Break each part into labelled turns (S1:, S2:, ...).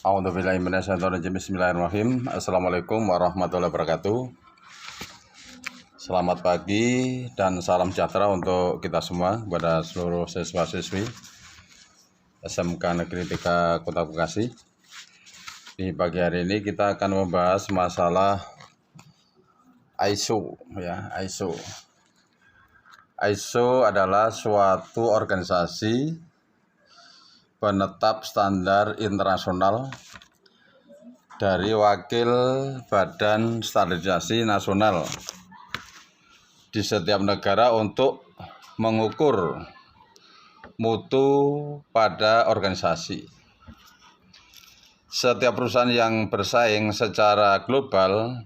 S1: A'udzubillahiminasyaitonirrajim. Bismillahirrahmanirrahim. Assalamualaikum warahmatullahi wabarakatuh. Selamat pagi dan salam sejahtera untuk kita semua, kepada seluruh siswa-siswi SMK Negeri 3 Kota Bekasi. Di pagi hari ini kita akan membahas masalah ISO ya. ISO adalah suatu organisasi penetap standar internasional dari Wakil Badan Standarisasi Nasional di setiap negara untuk mengukur mutu pada organisasi. Setiap perusahaan yang bersaing secara global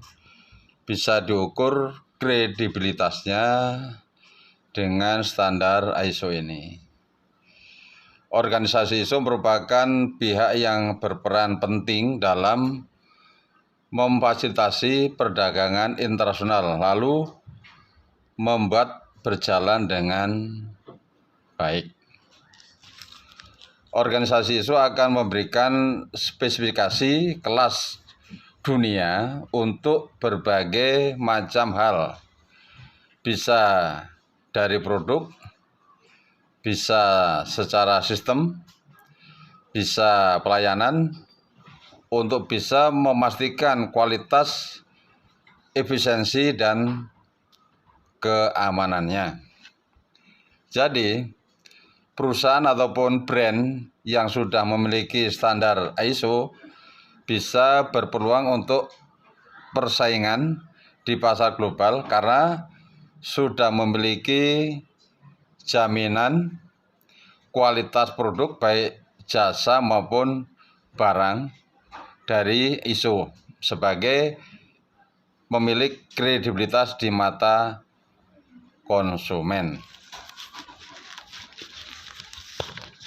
S1: bisa diukur kredibilitasnya dengan standar ISO ini. Organisasi ISO merupakan pihak yang berperan penting dalam memfasilitasi perdagangan internasional, lalu membuat berjalan dengan baik. Organisasi ISO akan memberikan spesifikasi kelas dunia untuk berbagai macam hal, bisa dari produk, bisa secara sistem, bisa pelayanan, untuk bisa memastikan kualitas, efisiensi, dan keamanannya. Jadi, perusahaan ataupun brand yang sudah memiliki standar ISO bisa berpeluang untuk persaingan di pasar global karena sudah memiliki jaminan kualitas produk baik jasa maupun barang dari ISO sebagai memiliki kredibilitas di mata konsumen.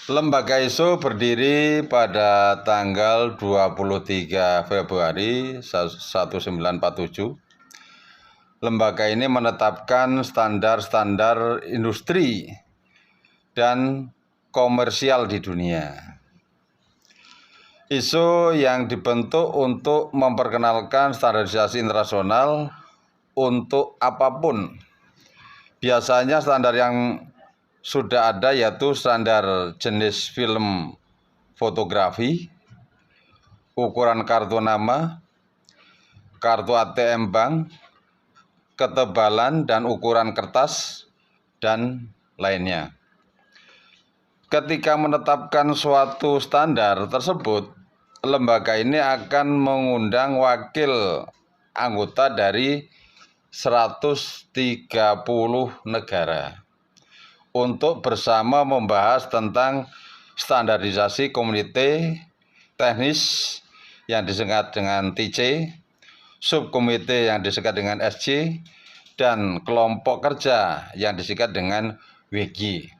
S1: Lembaga ISO berdiri pada tanggal 23 Februari 1947. Lembaga ini menetapkan standar-standar industri dan komersial di dunia. ISO yang dibentuk untuk memperkenalkan standarisasi internasional untuk apapun. Biasanya standar yang sudah ada yaitu standar jenis film fotografi, ukuran kartu nama, kartu ATM bank, ketebalan dan ukuran kertas, dan lainnya. Ketika menetapkan suatu standar tersebut, lembaga ini akan mengundang wakil anggota dari 130 negara untuk bersama membahas tentang standarisasi komite teknis yang disingkat dengan TC, subkomite yang disingkat dengan SC, dan kelompok kerja yang disingkat dengan WG.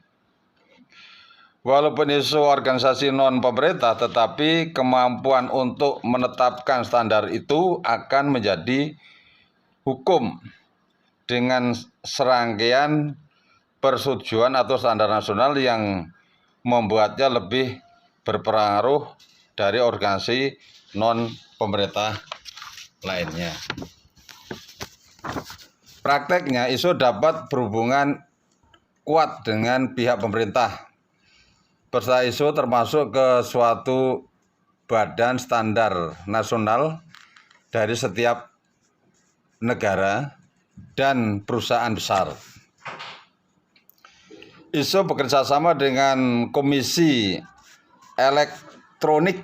S1: Walaupun ISO organisasi non-pemerintah, tetapi kemampuan untuk menetapkan standar itu akan menjadi hukum dengan serangkaian persetujuan atau standar nasional yang membuatnya lebih berpengaruh dari organisasi non-pemerintah lainnya. Prakteknya, ISO dapat berhubungan kuat dengan pihak pemerintah. Peserta ISO termasuk ke suatu badan standar nasional dari setiap negara dan perusahaan besar. ISO bekerja sama dengan Komisi Elektronik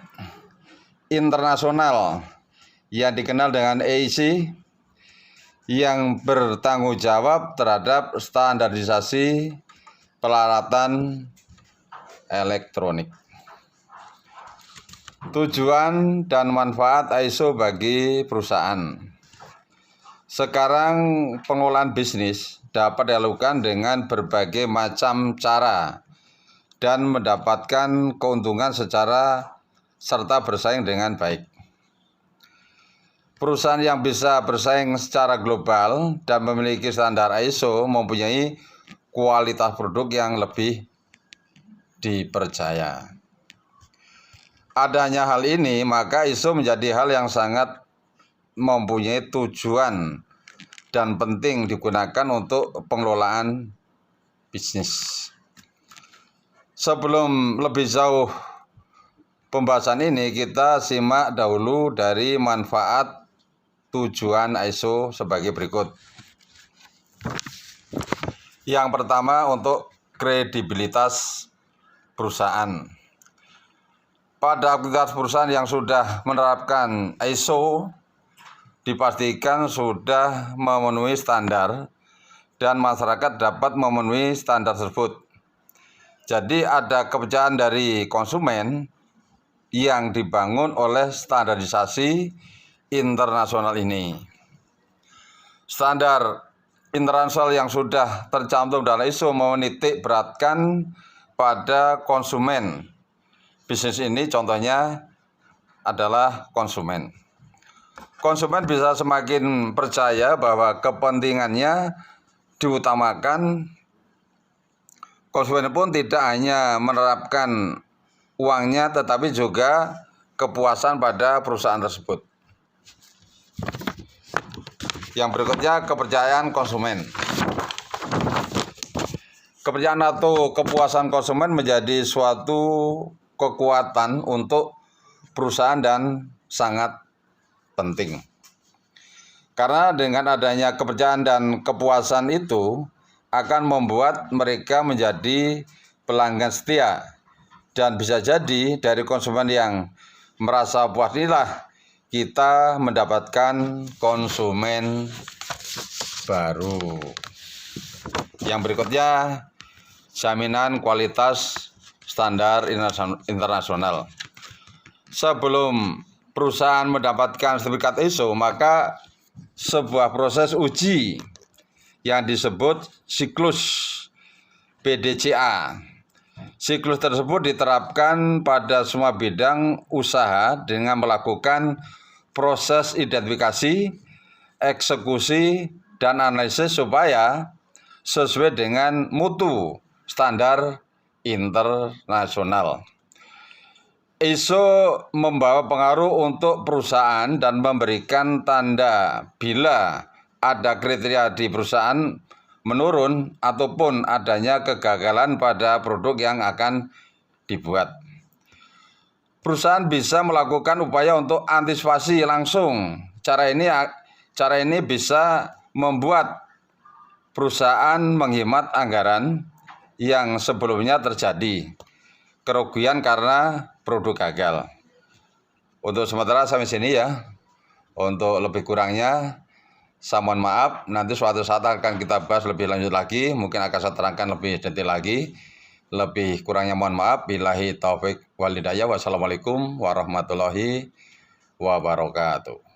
S1: Internasional yang dikenal dengan EIC, yang bertanggung jawab terhadap standarisasi peralatan elektronik. Tujuan dan manfaat ISO bagi perusahaan. Sekarang pengelolaan bisnis dapat dilakukan dengan berbagai macam cara dan mendapatkan keuntungan serta bersaing dengan baik. Perusahaan yang bisa bersaing secara global dan memiliki standar ISO mempunyai kualitas produk yang lebih dipercaya. adanya hal ini, maka ISO menjadi hal yang sangat mempunyai tujuan dan penting digunakan untuk pengelolaan bisnis. Sebelum lebih jauh pembahasan ini, kita simak dahulu dari manfaat tujuan ISO sebagai berikut. Yang pertama, untuk kredibilitas perusahaan. Pada aktivitas perusahaan yang sudah menerapkan ISO, dipastikan sudah memenuhi standar dan masyarakat dapat memenuhi standar tersebut. Jadi ada kepercayaan dari konsumen yang dibangun oleh standarisasi internasional ini. Standar internasional yang sudah tercantum dalam ISO menitik beratkan pada konsumen. Bisnis ini contohnya adalah konsumen. Konsumen bisa semakin percaya bahwa kepentingannya diutamakan. Konsumen pun tidak hanya menerapkan uangnya tetapi juga kepuasan pada perusahaan tersebut. Yang berikutnya, kepercayaan konsumen. Kepercayaan atau kepuasan konsumen menjadi suatu kekuatan untuk perusahaan dan sangat penting. Karena dengan adanya kepercayaan dan kepuasan itu akan membuat mereka menjadi pelanggan setia. Dan bisa jadi dari konsumen yang merasa puas inilah kita mendapatkan konsumen baru. Yang berikutnya, jaminan kualitas standar internasional. Sebelum perusahaan mendapatkan sertifikat ISO, maka sebuah proses uji yang disebut siklus PDCA. Siklus tersebut diterapkan pada semua bidang usaha dengan melakukan proses identifikasi, eksekusi, dan analisis supaya sesuai dengan mutu standar internasional. ISO membawa pengaruh untuk perusahaan dan memberikan tanda bila ada kriteria di perusahaan menurun ataupun adanya kegagalan pada produk yang akan dibuat. Perusahaan bisa melakukan upaya untuk antisipasi langsung. Cara ini bisa membuat perusahaan menghemat anggaran yang sebelumnya terjadi kerugian karena produk gagal. Untuk sementara sampai sini ya. Untuk lebih kurangnya saya mohon maaf. Nanti suatu saat akan kita bahas lebih lanjut lagi. Mungkin akan saya terangkan lebih detail lagi. Lebih kurangnya mohon maaf. Billahi taufik wal hidayah. Wassalamualaikum warahmatullahi wabarakatuh.